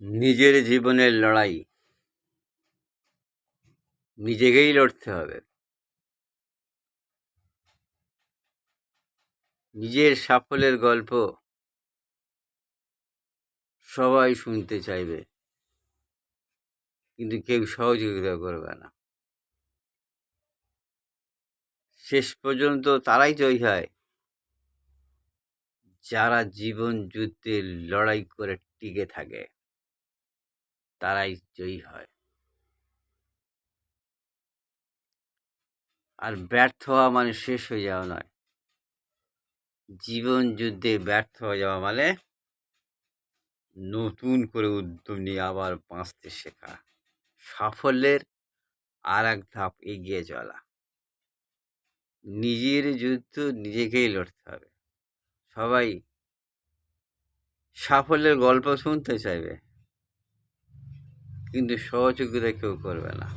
নিজের জীবনের লড়াই নিজেকেই লড়তে হবে। নিজের সাফল্যের গল্প সবাই শুনতে চাইবে, কিন্তু কেউ সহযোগিতা করবে না। শেষ পর্যন্ত তারাই জয়ী হয় যারা জীবন যুদ্ধে লড়াই করে টিকে থাকে, তারাই জয়ী হয়। আর ব্যর্থ হওয়া মানে শেষ হয়ে যাওয়া নয়। জীবন যুদ্ধে ব্যর্থ হয়ে যাওয়া মানে নতুন করে উদ্যম নিয়ে আবার বাঁচতে শেখা, সাফল্যের আর এক ধাপ এগিয়ে চলা। নিজের যুদ্ধ নিজেকেই লড়তে হবে। সবাই সাফল্যের গল্প শুনতে চাইবে, কিন্তু সহযোগিতা কেউ করবে না।